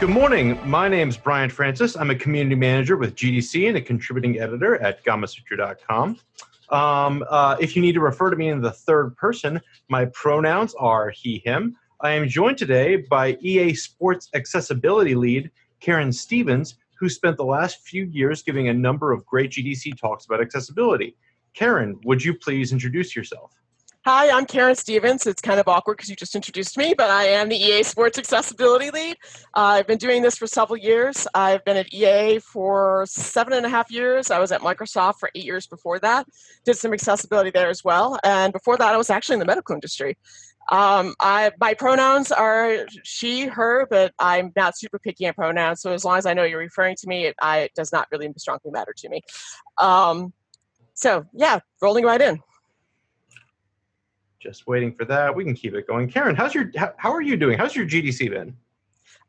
Good morning. My name's Brian Francis. I'm a community manager with GDC and a contributing editor at gamasutra.com. If you need to refer to me in the third person, my pronouns are he, him. I am joined today by EA Sports Accessibility Lead, Karen Stevens, who spent the last few years giving a number of great GDC talks about accessibility. Karen, would you please introduce yourself? Hi, I'm Karen Stevens. It's kind of awkward because you just introduced me, but I am the EA Sports Accessibility Lead. I've been doing this for several years. I've been at EA for 7.5 years. I was at Microsoft for 8 years before that. Did some accessibility there as well. And before that, I was actually in the medical industry. My pronouns are she, her, but I'm not super picky on pronouns. So as long as I know you're referring to me, it does not really strongly matter to me. So yeah, rolling right in. Just waiting for that. We can keep it going. Karen, how are you doing? How's your GDC been?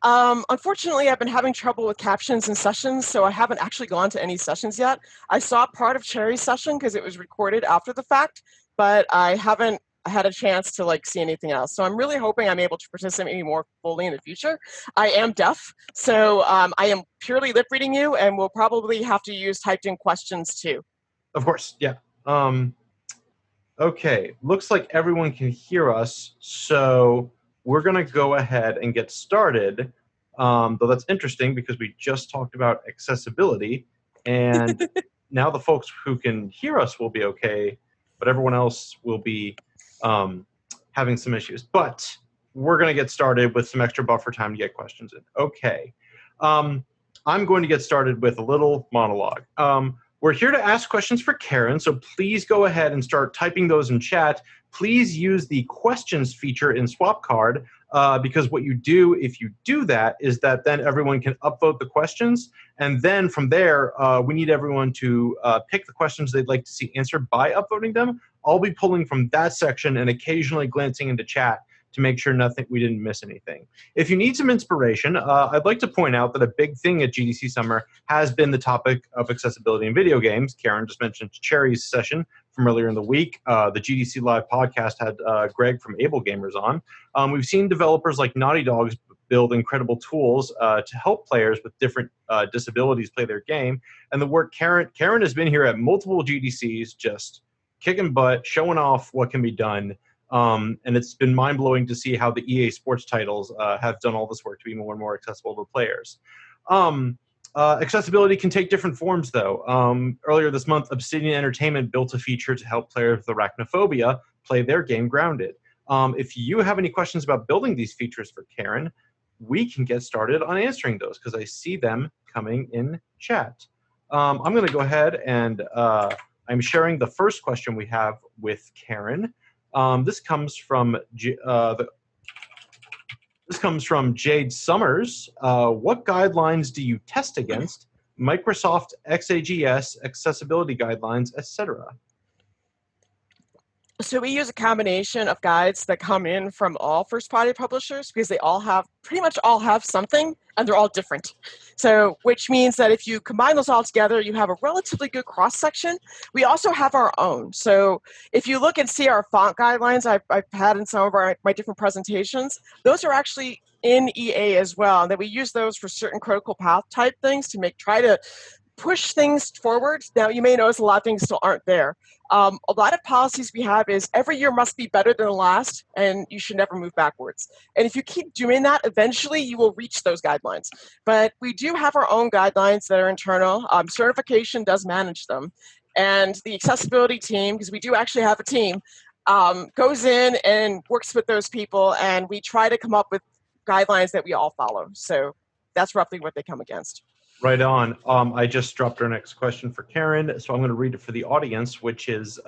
Unfortunately, I've been having trouble with captions and sessions, so I haven't actually gone to any sessions yet. I saw part of Cherry's session because it was recorded after the fact, but I haven't had a chance to see anything else. So I'm really hoping I'm able to participate more fully in the future. I am deaf, so I am purely lip reading you, and we'll probably have to use typed in questions too. Of course, yeah. Okay, looks like everyone can hear us, so we're going to go ahead and get started. Though that's interesting because we just talked about accessibility, and now the folks who can hear us will be okay, but everyone else will be having some issues. But we're going to get started with some extra buffer time to get questions in. Okay. I'm going to get started with a little monologue. We're here to ask questions for Karen, so please go ahead and start typing those in chat. Please use the questions feature in SwapCard, because what you do if you do that is that then everyone can upvote the questions, and then from there, we need everyone to pick the questions they'd like to see answered by upvoting them. I'll be pulling from that section and occasionally glancing into chat to make sure we didn't miss anything. If you need some inspiration, I'd like to point out that a big thing at GDC Summer has been the topic of accessibility in video games. Karen just mentioned Cherry's session from earlier in the week. The GDC Live podcast had Greg from Able Gamers on. We've seen developers like Naughty Dogs build incredible tools to help players with different disabilities play their game. And the work Karen has been here at multiple GDCs, just kicking butt, showing off what can be done. And it's been mind-blowing to see how the EA Sports titles have done all this work to be more and more accessible to players. Accessibility can take different forms, though. Earlier this month, Obsidian Entertainment built a feature to help players with arachnophobia play their game Grounded. If you have any questions about building these features for Karen, we can get started on answering those because I see them coming in chat. I'm going to go ahead and I'm sharing the first question we have with Karen. This comes from Jade Summers. What guidelines do you test against? Microsoft XAGS, accessibility guidelines, etc. So we use a combination of guides that come in from all first-party publishers because they pretty much all have something, and they're all different. So, which means that if you combine those all together, you have a relatively good cross-section. We also have our own. So if you look and see our font guidelines I've had in some of my different presentations, those are actually in EA as well. And then we use those for certain critical path type things to try to push things forward. Now, you may notice a lot of things still aren't there. A lot of policies we have is every year must be better than the last, and you should never move backwards. And if you keep doing that, eventually you will reach those guidelines. But we do have our own guidelines that are internal. Certification does manage them. And the accessibility team, because we do actually have a team, goes in and works with those people, and we try to come up with guidelines that we all follow. So that's roughly what they come against. Right on. I just dropped our next question for Karen, so I'm going to read it for the audience, which is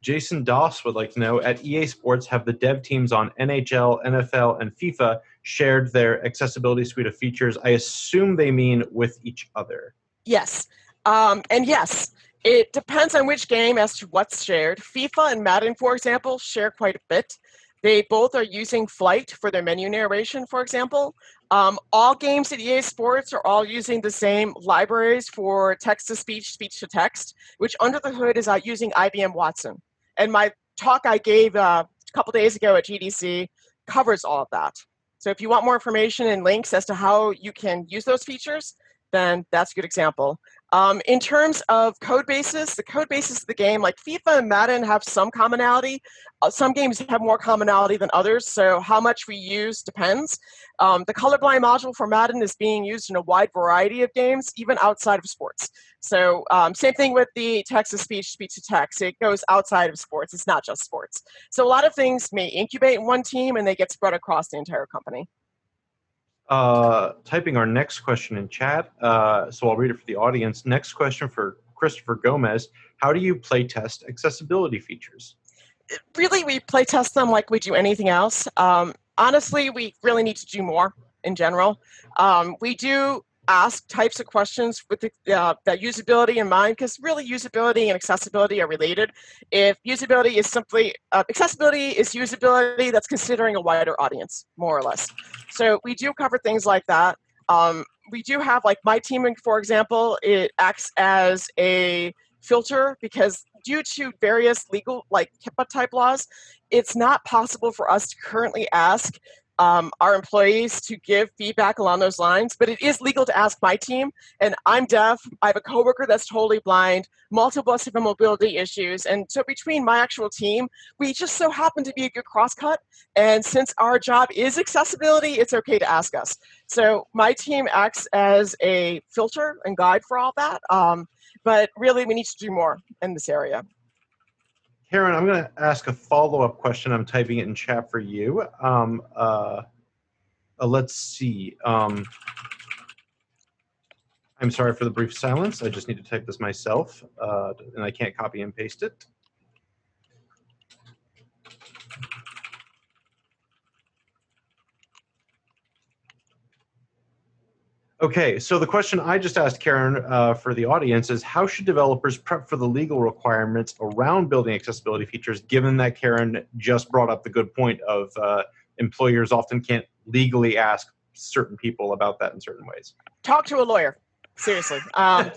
Jason Doss would like to know, at EA Sports, have the dev teams on NHL, NFL, and FIFA shared their accessibility suite of features? I assume they mean with each other. Yes. And yes, it depends on which game as to what's shared. FIFA and Madden, for example, share quite a bit. They both are using Flight for their menu narration, for example. All games at EA Sports are all using the same libraries for text-to-speech, speech-to-text, which under the hood is using IBM Watson. And my talk I gave a couple days ago at GDC covers all of that. So if you want more information and links as to how you can use those features, then that's a good example. In terms of code bases, the code bases of the game, like FIFA and Madden, have some commonality. Some games have more commonality than others, so how much we use depends. The colorblind module for Madden is being used in a wide variety of games, even outside of sports. So same thing with the text-to-speech, speech-to-text. It goes outside of sports. It's not just sports. So a lot of things may incubate in one team, and they get spread across the entire company. Typing our next question in chat, so I'll read it for the audience. Next question for Christopher Gomez. How do you play test accessibility features? Really, we play test them like we do anything else. Honestly, we really need to do more in general. We do ask types of questions with that usability in mind, because really usability and accessibility are related. If usability is simply, accessibility is usability that's considering a wider audience, more or less. So we do cover things like that. We do have, like my team, for example, it acts as a filter because due to various legal, like HIPAA type laws, it's not possible for us to currently ask our employees to give feedback along those lines, but it is legal to ask my team. And I'm deaf. I have a coworker that's totally blind, multiple severe mobility issues. And so between my actual team, we just so happen to be a good crosscut. And since our job is accessibility, it's okay to ask us. So my team acts as a filter and guide for all that. But really, we need to do more in this area. Karen, I'm going to ask a follow-up question. I'm typing it in chat for you. Let's see. I'm sorry for the brief silence. I just need to type this myself, and I can't copy and paste it. Okay, so the question I just asked Karen for the audience is, how should developers prep for the legal requirements around building accessibility features, given that Karen just brought up the good point of employers often can't legally ask certain people about that in certain ways? Talk to a lawyer. Seriously. I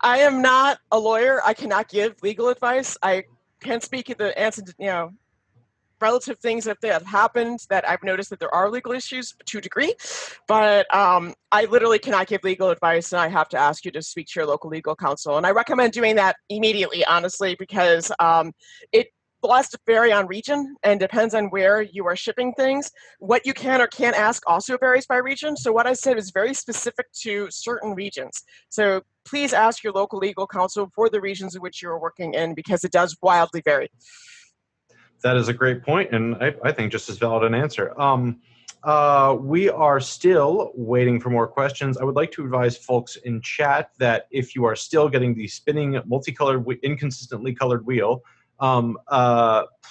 am not a lawyer. I cannot give legal advice. I can speak at the answer, relative things that have happened that I've noticed that there are legal issues to a degree, but I literally cannot give legal advice, and I have to ask you to speak to your local legal counsel. And I recommend doing that immediately, honestly, because it has to vary on region and depends on where you are shipping things. What you can or can't ask also varies by region. So what I said is very specific to certain regions. So please ask your local legal counsel for the regions in which you're working in, because it does wildly vary. That is a great point, and I think just as valid an answer. We are still waiting for more questions. I would like to advise folks in chat that if you are still getting the spinning, multicolored, inconsistently colored wheel,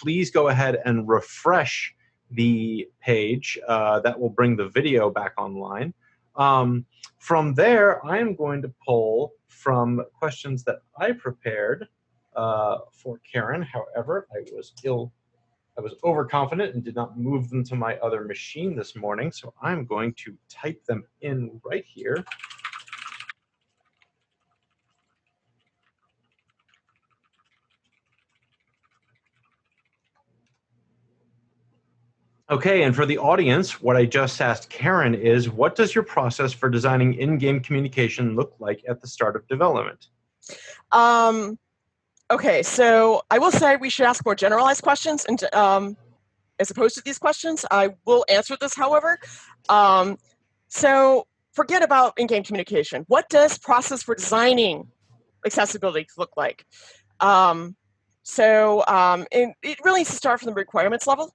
please go ahead and refresh the page. That will bring the video back online. From there, I am going to pull from questions that I prepared for Karen. However, I was overconfident and did not move them to my other machine this morning, so I'm going to type them in right here. Okay, and for the audience, what I just asked Karen is, what does your process for designing in-game communication look like at the start of development? Okay, so I will say we should ask more generalized questions, and as opposed to these questions. I will answer this, however. So forget about in-game communication. What does process for designing accessibility look like? It really needs to start from the requirements level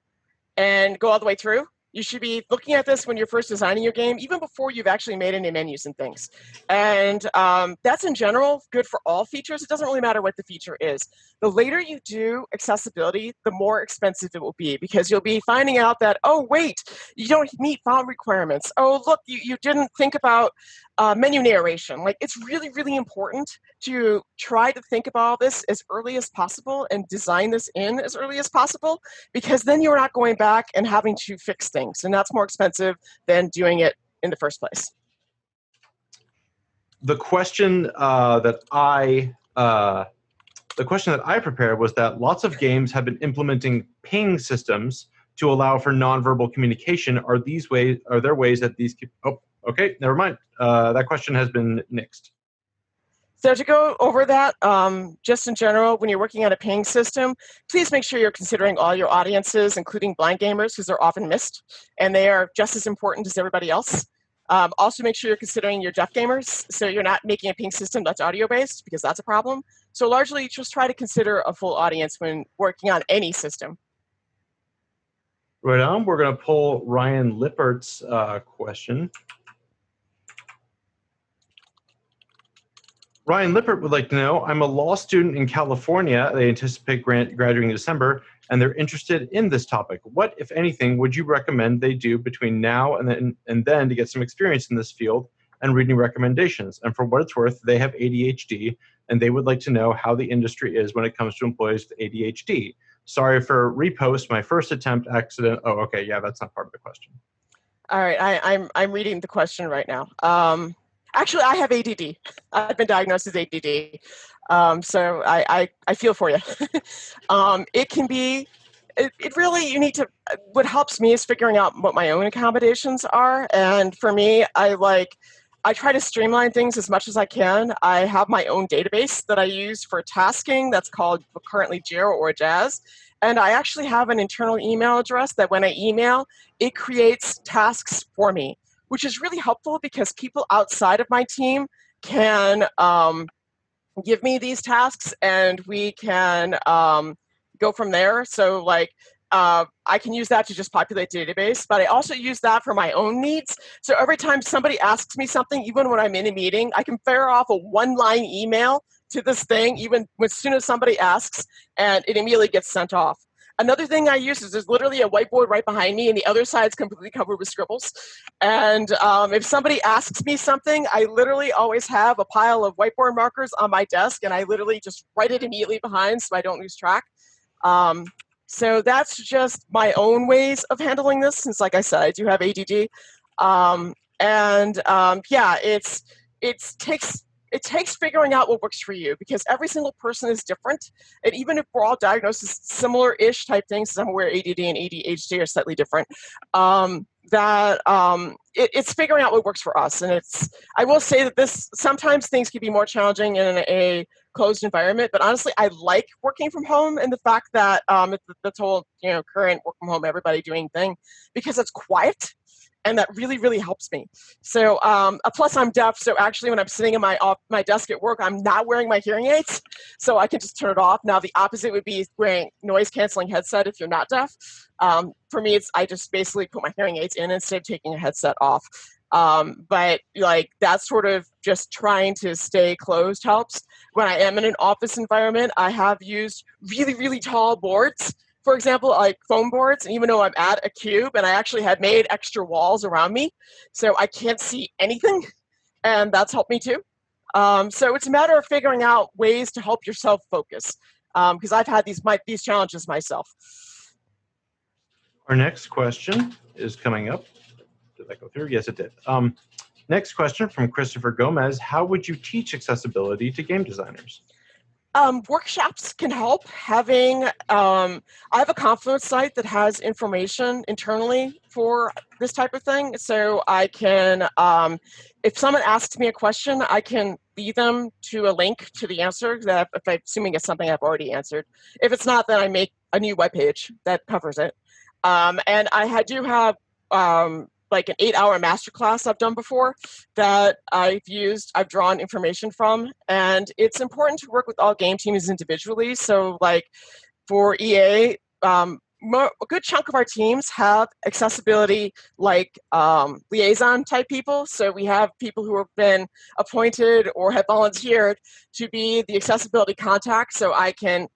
and go all the way through. You should be looking at this when you're first designing your game, even before you've actually made any menus and things. And that's in general good for all features. It doesn't really matter what the feature is. The later you do accessibility, the more expensive it will be, because you'll be finding out that, oh, wait, you don't meet font requirements. Oh, look, you didn't think about menu narration. Like, it's really, really important to try to think about this as early as possible and design this in as early as possible, because then you're not going back and having to fix things, and that's more expensive than doing it in the first place. The question that I prepared was that lots of games have been implementing ping systems to allow for nonverbal communication. Are there ways that these oh, okay, never mind. That question has been nixed. So to go over that, just in general, when you're working on a ping system, please make sure you're considering all your audiences, including blind gamers, because they're often missed, and they are just as important as everybody else. Also make sure you're considering your deaf gamers, so you're not making a ping system that's audio-based, because that's a problem. So largely, just try to consider a full audience when working on any system. Right on. We're going to pull Ryan Lippert's question. Ryan Lippert would like to know, I'm a law student in California. They anticipate graduating in December, and they're interested in this topic. What, if anything, would you recommend they do between now and then to get some experience in this field and reading recommendations? And for what it's worth, they have ADHD, and they would like to know how the industry is when it comes to employees with ADHD. Sorry for repost, my first attempt accident. Oh, okay, yeah, that's not part of the question. All right, I'm reading the question right now. Actually, I have ADD. I've been diagnosed with ADD, so I feel for you. It can be, it really, you need to, what helps me is figuring out what my own accommodations are, and for me, I try to streamline things as much as I can. I have my own database that I use for tasking that's called currently Jira or Jazz, and I actually have an internal email address that when I email, it creates tasks for me, which is really helpful because people outside of my team can give me these tasks and we can go from there. So I can use that to just populate the database, but I also use that for my own needs. So every time somebody asks me something, even when I'm in a meeting, I can fire off a one-line email to this thing, even as soon as somebody asks, and it immediately gets sent off. Another thing I use is there's literally a whiteboard right behind me, and the other side's completely covered with scribbles. And if somebody asks me something, I literally always have a pile of whiteboard markers on my desk, and I literally just write it immediately behind so I don't lose track. So that's just my own ways of handling this, since, like I said, I do have ADD. Yeah, it takes figuring out what works for you because every single person is different. And even if we're all diagnosed as similar-ish type things, since I'm aware ADD and ADHD are slightly different, it's figuring out what works for us. And I will say that sometimes things can be more challenging in a closed environment, but honestly, I like working from home and the fact that this whole current work from home, everybody doing thing, because it's quiet. And that really, really helps me. So plus I'm deaf, so actually when I'm sitting in my desk at work, I'm not wearing my hearing aids, so I can just turn it off. Now the opposite would be wearing noise-canceling headset if you're not deaf. For me, I just basically put my hearing aids in instead of taking a headset off. But that sort of just trying to stay closed helps. When I am in an office environment, I have used really, really tall boards. For example, like foam boards, and even though I'm at a cube and I actually had made extra walls around me, so I can't see anything, and that's helped me too. So it's a matter of figuring out ways to help yourself focus, because I've had these challenges myself. Our next question is coming up. Did that go through? Yes, it did. Next question from Christopher Gomez. How would you teach accessibility to game designers? Workshops can help. I have a Confluence site that has information internally for this type of thing. So I can, if someone asks me a question, I can lead them to a link to the answer that if I'm assuming it's something I've already answered. If it's not, then I make a new webpage that covers it. And I do have like an 8-hour masterclass I've done before that I've drawn information from. And it's important to work with all game teams individually. So like for EA, a good chunk of our teams have accessibility liaison type people. So we have people who have been appointed or have volunteered to be the accessibility contact. So I can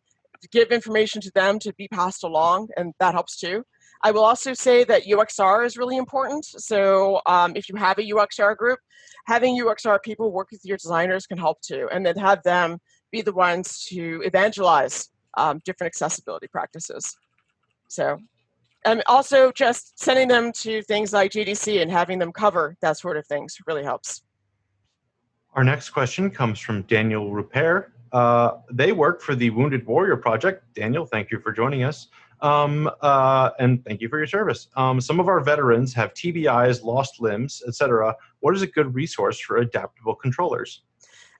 give information to them to be passed along, and that helps too. I will also say that UXR is really important. So if you have a UXR group, having UXR people work with your designers can help too, and then have them be the ones to evangelize different accessibility practices. So, and also just sending them to things like GDC and having them cover that sort of things really helps. Our next question comes from Daniel Rupert. They work for the Wounded Warrior Project. Daniel, thank you for joining us. And thank you for your service. Some of our veterans have TBIs, lost limbs, etc. What is a good resource for adaptable controllers?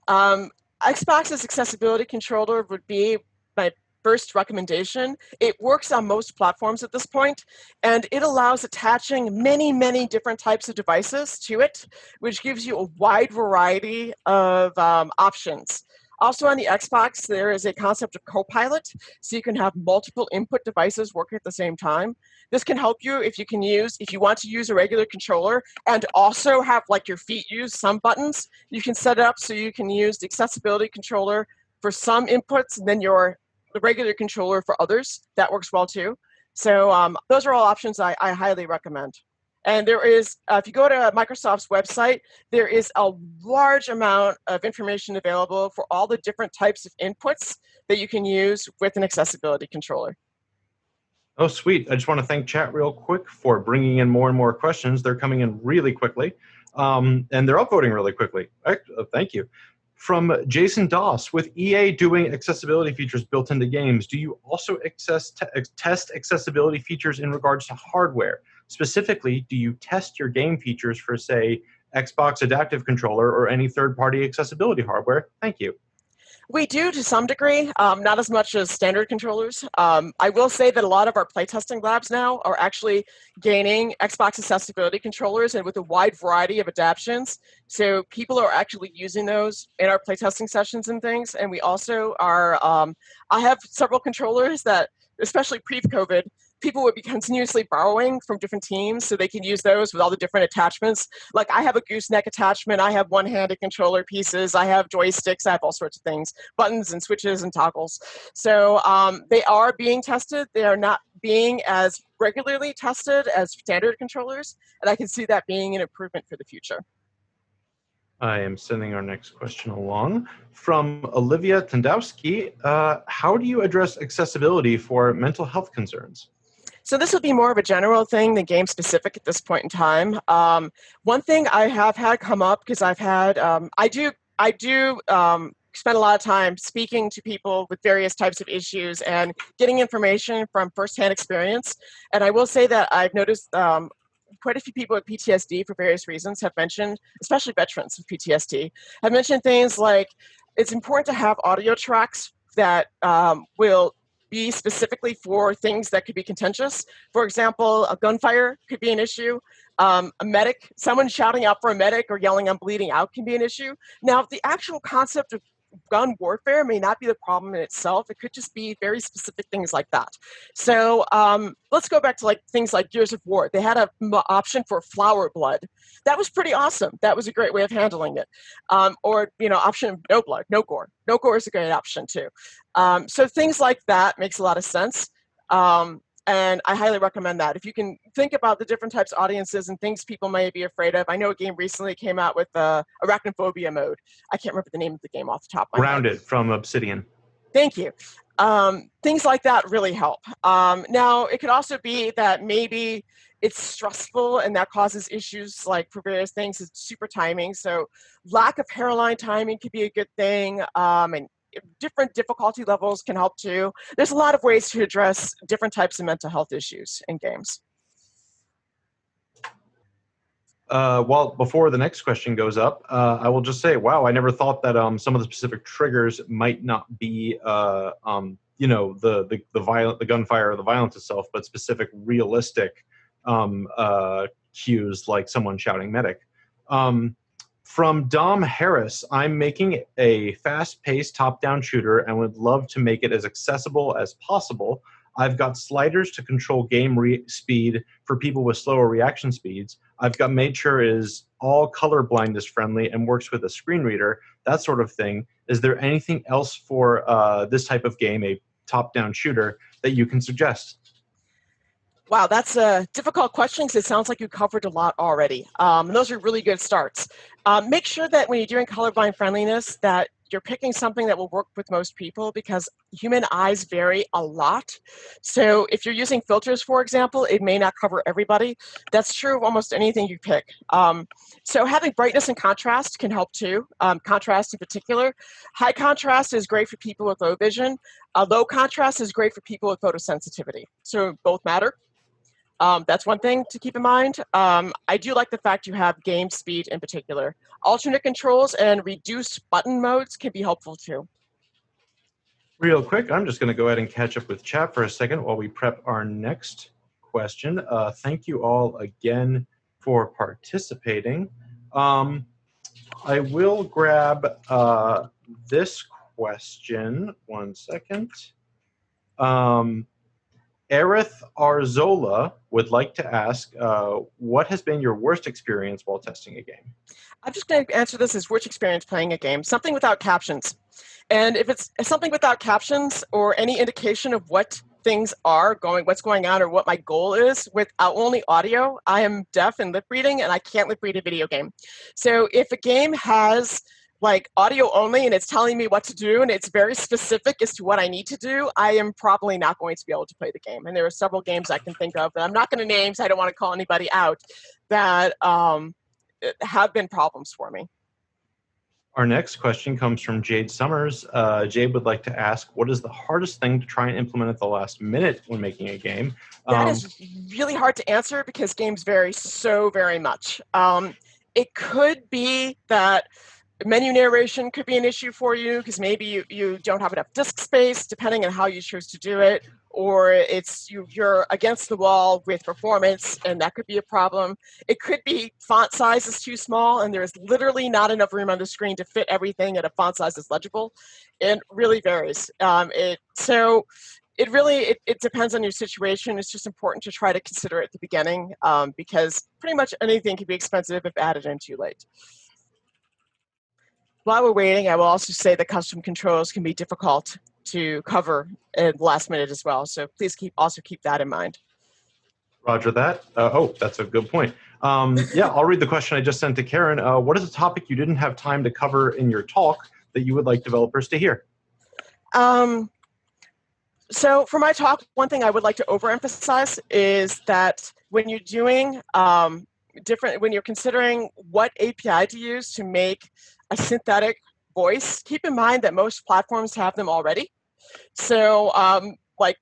Xbox's accessibility controller would be my first recommendation. It works on most platforms at this point, and it allows attaching many, many different types of devices to it, which gives you a wide variety of options. Also on the Xbox, there is a concept of Copilot, so you can have multiple input devices working at the same time. This can help you if you want to use a regular controller and also have like your feet use some buttons. You can set it up so you can use the accessibility controller for some inputs and then the regular controller for others. That works well too. So those are all options I highly recommend. And there is, if you go to Microsoft's website, there is a large amount of information available for all the different types of inputs that you can use with an accessibility controller. Oh, sweet. I just want to thank chat real quick for bringing in more and more questions. They're coming in really quickly, and they're upvoting really quickly. Thank you. From Jason Doss, with EA doing accessibility features built into games, do you also test accessibility features in regards to hardware? Specifically, do you test your game features for, say, Xbox Adaptive Controller or any third-party accessibility hardware? Thank you. We do to some degree, not as much as standard controllers. I will say that a lot of our playtesting labs now are actually gaining Xbox accessibility controllers and with a wide variety of adaptions. So people are actually using those in our playtesting sessions and things. And we also are, I have several controllers that, especially pre-COVID, people would be continuously borrowing from different teams so they can use those with all the different attachments. Like I have a gooseneck attachment, I have one-handed controller pieces, I have joysticks, I have all sorts of things, buttons and switches and toggles. So they are being tested. They are not being as regularly tested as standard controllers, and I can see that being an improvement for the future. I am sending our next question along. From Olivia Tandowski, how do you address accessibility for mental health concerns? So this would be more of a general thing than game specific at this point in time. One thing I have had come up because I've had, I do spend a lot of time speaking to people with various types of issues and getting information from firsthand experience. And I will say that I've noticed quite a few people with PTSD for various reasons have mentioned, especially veterans with PTSD, have mentioned things like it's important to have audio tracks that will be specifically for things that could be contentious. For example, a gunfire could be an issue. A medic, someone shouting out for a medic or yelling I'm bleeding out can be an issue. Now, the actual concept of gun warfare may not be the problem in itself. It could just be very specific things like that. So let's go back to like things like Gears of War. They had an option for flower blood. That was pretty awesome. That was a great way of handling it. Or, option of no blood, no gore. No gore is a great option too. So things like that makes a lot of sense. And I highly recommend that. If you can think about the different types of audiences and things people may be afraid of. I know a game recently came out with arachnophobia mode. I can't remember the name of the game off the top of my head. Grounded from Obsidian. Thank you. Things like that really help. Now, it could also be that maybe it's stressful and that causes issues like for various things. It's super timing. So lack of hairline timing could be a good thing. And different difficulty levels can help too. There's a lot of ways to address different types of mental health issues in games. Well, before the next question goes up, I will just say, wow, I never thought that some of the specific triggers might not be, the gunfire or the violence itself, but specific realistic cues like someone shouting medic. From Dom Harris, I'm making a fast-paced top-down shooter and would love to make it as accessible as possible. I've got sliders to control game speed for people with slower reaction speeds. I've got made sure is all color blindness friendly and works with a screen reader, that sort of thing. Is there anything else for this type of game, a top-down shooter, that you can suggest? Wow, that's a difficult question because it sounds like you covered a lot already. Those are really good starts. Make sure that when you're doing colorblind friendliness that you're picking something that will work with most people because human eyes vary a lot. So if you're using filters, for example, it may not cover everybody. That's true of almost anything you pick. So having brightness and contrast can help too. Contrast in particular. High contrast is great for people with low vision. Low contrast is great for people with photosensitivity. So both matter. That's one thing to keep in mind. I do like the fact you have game speed in particular. Alternate controls and reduced button modes can be helpful too. Real quick, I'm just going to go ahead and catch up with chat for a second while we prep our next question. Thank you all again for participating. I will grab this question. One second. Aerith Arzola would like to ask, what has been your worst experience while testing a game? I'm just going to answer this as worst experience playing a game. Something without captions. And if it's something without captions or any indication of what things are going, what's going on, or what my goal is without only audio, I am deaf and lip reading, and I can't lip read a video game. So if a game has like audio only and it's telling me what to do and it's very specific as to what I need to do, I am probably not going to be able to play the game. And there are several games I can think of that I'm not going to name, so I don't want to call anybody out, that have been problems for me. Our next question comes from Jade Summers. Jade would like to ask, what is the hardest thing to try and implement at the last minute when making a game? That is really hard to answer because games vary so very much. It could be that menu narration could be an issue for you because maybe you don't have enough disk space, depending on how you choose to do it, or it's you're against the wall with performance, and that could be a problem. It could be font size is too small, and there's literally not enough room on the screen to fit everything at a font size that's legible. It really varies. It depends on your situation. It's just important to try to consider it at the beginning because pretty much anything can be expensive if added in too late. While we're waiting, I will also say that custom controls can be difficult to cover at the last minute as well. So please also keep that in mind. Roger that. That's a good point. Yeah, I'll read the question I just sent to Karen. What is a topic you didn't have time to cover in your talk that you would like developers to hear? So for my talk, one thing I would like to overemphasize is that when you're doing when you're considering what API to use to make a synthetic voice, keep in mind that most platforms have them already. So like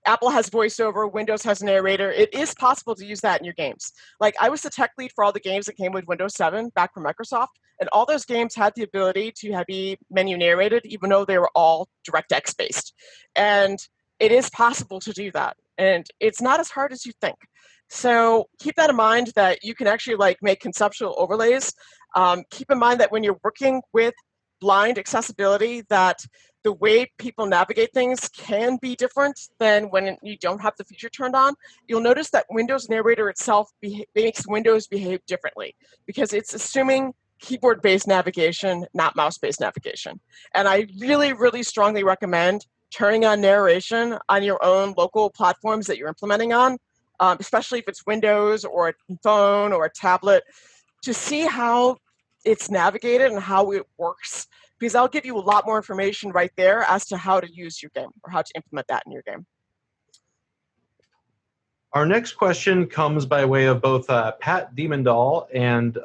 Apple has VoiceOver, Windows has narrator. It is possible to use that in your games. Like I was the tech lead for all the games that came with Windows 7 back from Microsoft, and all those games had the ability to be menu narrated, even though they were all DirectX based. And it is possible to do that. And it's not as hard as you think. So keep that in mind that you can actually make conceptual overlays. Keep in mind that when you're working with blind accessibility, that the way people navigate things can be different than when you don't have the feature turned on. You'll notice that Windows Narrator itself makes Windows behave differently because it's assuming keyboard-based navigation, not mouse-based navigation. And I really, really strongly recommend turning on narration on your own local platforms that you're implementing on, especially if it's Windows or a phone or a tablet, to see how it's navigated and how it works, because I'll give you a lot more information right there as to how to use your game or how to implement that in your game. Our next question comes by way of both Pat Diemendal and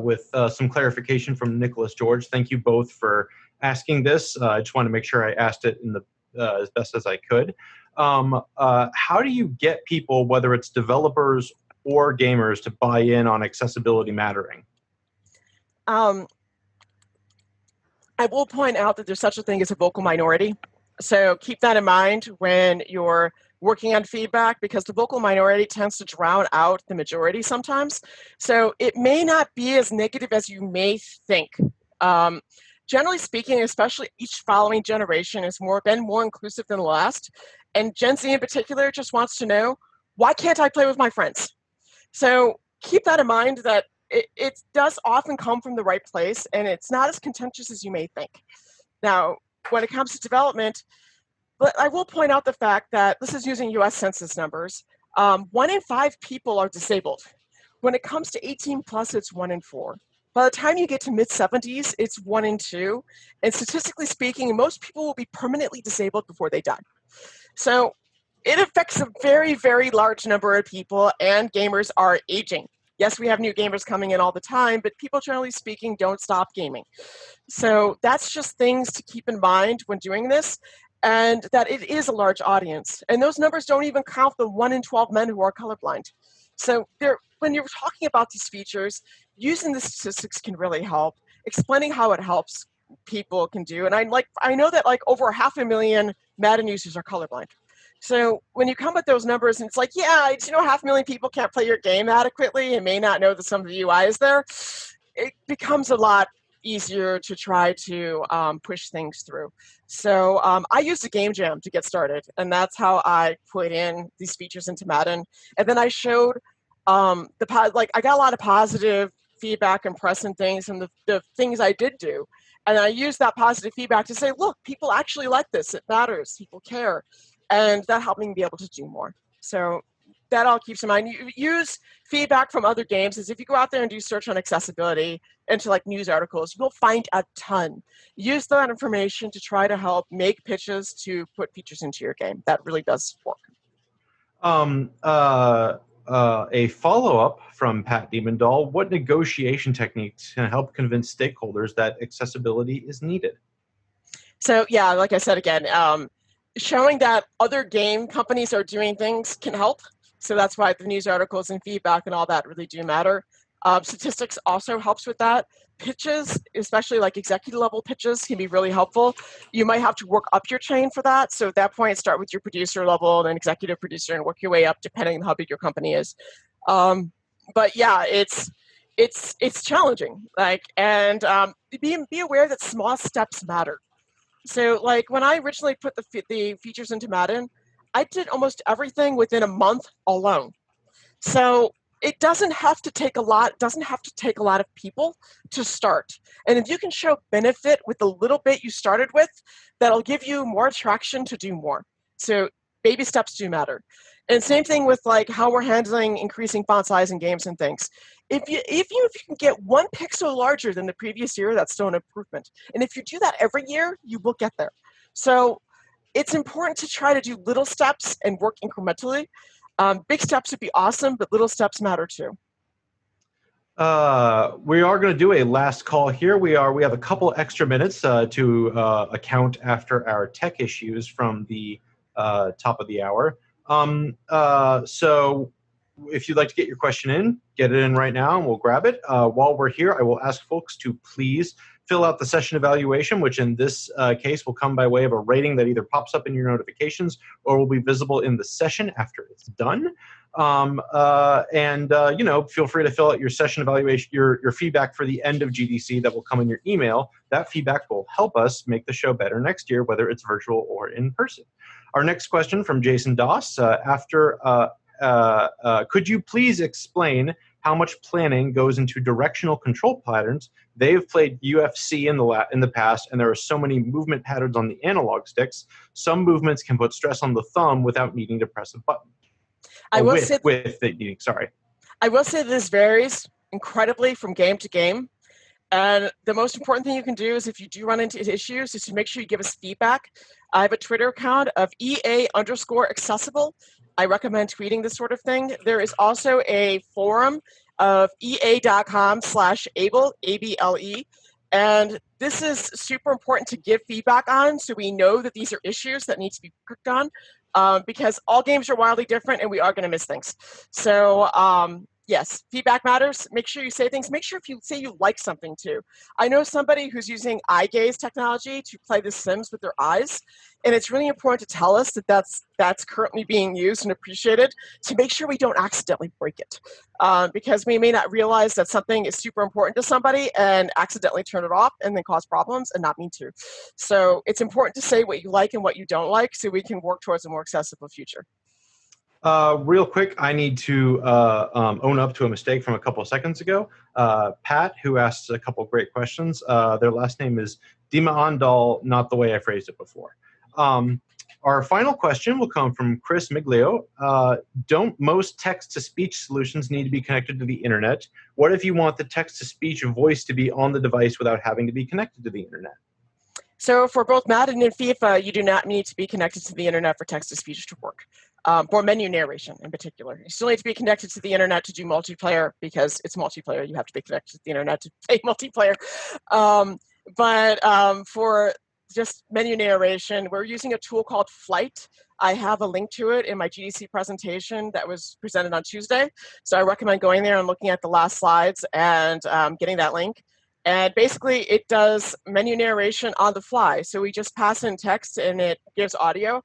with some clarification from Nicholas George. Thank you both for asking this. I just want to make sure I asked it in the as best as I could. How do you get people, whether it's developers or gamers, to buy in on accessibility mattering? I will point out that there's such a thing as a vocal minority. So keep that in mind when you're working on feedback, because the vocal minority tends to drown out the majority sometimes. So it may not be as negative as you may think. Generally speaking, especially each following generation has been more inclusive than the last. And Gen Z in particular just wants to know, why can't I play with my friends? So keep that in mind, that it does often come from the right place, and it's not as contentious as you may think. Now, when it comes to development, but I will point out the fact that this is using US Census numbers. 1 in 5 people are disabled. When it comes to 18 plus, it's 1 in 4. By the time you get to mid-70s, it's 1 in 2. And statistically speaking, most people will be permanently disabled before they die. So it affects a very, very large number of people, and gamers are aging. Yes, we have new gamers coming in all the time, but people, generally speaking, don't stop gaming. So that's just things to keep in mind when doing this, and that it is a large audience. And those numbers don't even count the 1 in 12 men who are colorblind. So when you're talking about these features, using the statistics can really help. Explaining how it helps people can do. And I know that like over 500,000 Madden users are colorblind. So when you come with those numbers, and it's like, yeah, it's, 500,000 people can't play your game adequately and may not know that some of the UI is there, it becomes a lot easier to try to push things through. So I used a game jam to get started, and that's how I put in these features into Madden. And then I showed I got a lot of positive feedback and press and things, and the things I did do. And I used that positive feedback to say, look, people actually like this. It matters. People care. And that helped me be able to do more. So that all keeps in mind. You use feedback from other games. As if you go out there and do search on accessibility into like news articles, you'll find a ton. Use that information to try to help make pitches to put features into your game. That really does work. A follow-up from Pat Demondahl: what negotiation techniques can help convince stakeholders that accessibility is needed? So yeah, like I said again, showing that other game companies are doing things can help. So that's why the news articles and feedback and all that really do matter. Statistics also helps with that. Pitches, especially like executive level pitches, can be really helpful. You might have to work up your chain for that. So at that point, start with your producer level and then executive producer and work your way up depending on how big your company is. But yeah, it's challenging. Be aware that small steps matter. So like when I originally put the features into Madden, I did almost everything within a month alone. So it doesn't have to take a lot. It doesn't have to take a lot of people to start. And if you can show benefit with the little bit you started with, that'll give you more traction to do more. So baby steps do matter. And same thing with like how we're handling increasing font size in games and things. If you can get 1 pixel larger than the previous year, that's still an improvement. And if you do that every year, you will get there. So it's important to try to do little steps and work incrementally. Big steps would be awesome, but little steps matter too. We are going to do a last call here. We have a couple extra minutes to account after our tech issues from the top of the hour. So if you'd like to get your question in, get it in right now and we'll grab it. While we're here, I will ask folks to please fill out the session evaluation, which in this case will come by way of a rating that either pops up in your notifications or will be visible in the session after it's done. Feel free to fill out your session evaluation, your feedback for the end of GDC that will come in your email. That feedback will help us make the show better next year, whether it's virtual or in person. Our next question from Jason Doss. Could you please explain how much planning goes into directional control patterns? They've played UFC in the past, and there are so many movement patterns on the analog sticks. Some movements can put stress on the thumb without needing to press a button. I will say this varies incredibly from game to game. And the most important thing you can do is if you do run into issues is to make sure you give us feedback. I have a Twitter account of EA_accessible. I recommend tweeting this sort of thing. There is also a forum of ea.com/able, ABLE. And this is super important to give feedback on so we know that these are issues that need to be worked on because all games are wildly different and we are going to miss things. So yes, feedback matters. Make sure you say things. Make sure if you say you like something too. I know somebody who's using eye gaze technology to play The Sims with their eyes, and it's really important to tell us that that's currently being used and appreciated to make sure we don't accidentally break it. Because we may not realize that something is super important to somebody and accidentally turn it off and then cause problems and not mean to. So it's important to say what you like and what you don't like so we can work towards a more accessible future. Real quick, I need to own up to a mistake from a couple of seconds ago. Pat, who asked a couple of great questions, their last name is Dima Andal, not the way I phrased it before. Our final question will come from Chris Miglio. Don't most text-to-speech solutions need to be connected to the internet? What if you want the text-to-speech voice to be on the device without having to be connected to the internet? So for both Madden and FIFA, you do not need to be connected to the internet for text-to-speech to work. For menu narration in particular. You still need to be connected to the internet to do multiplayer because it's multiplayer. You have to be connected to the internet to play multiplayer. But for just menu narration, we're using a tool called Flight. I have a link to it in my GDC presentation that was presented on Tuesday. So I recommend going there and looking at the last slides and getting that link. And basically, it does menu narration on the fly. So we just pass in text and it gives audio,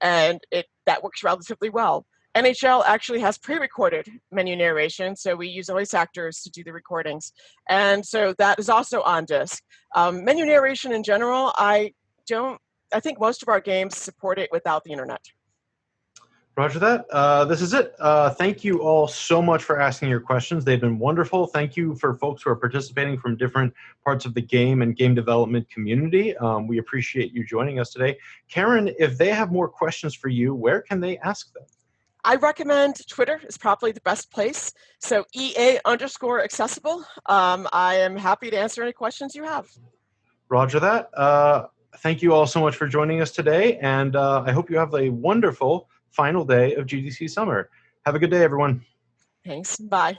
and that works relatively well. NHL actually has pre-recorded menu narration, so we use voice actors to do the recordings. And so that is also on disk. Menu narration in general, I think most of our games support it without the internet. Roger that. This is it. Thank you all so much for asking your questions. They've been wonderful. Thank you for folks who are participating from different parts of the game and game development community. We appreciate you joining us today. Karen, if they have more questions for you, where can they ask them? I recommend Twitter is probably the best place. So EA_accessible. I am happy to answer any questions you have. Roger that. Thank you all so much for joining us today, and I hope you have a wonderful final day of GDC Summer. Have a good day, everyone. Thanks. Bye.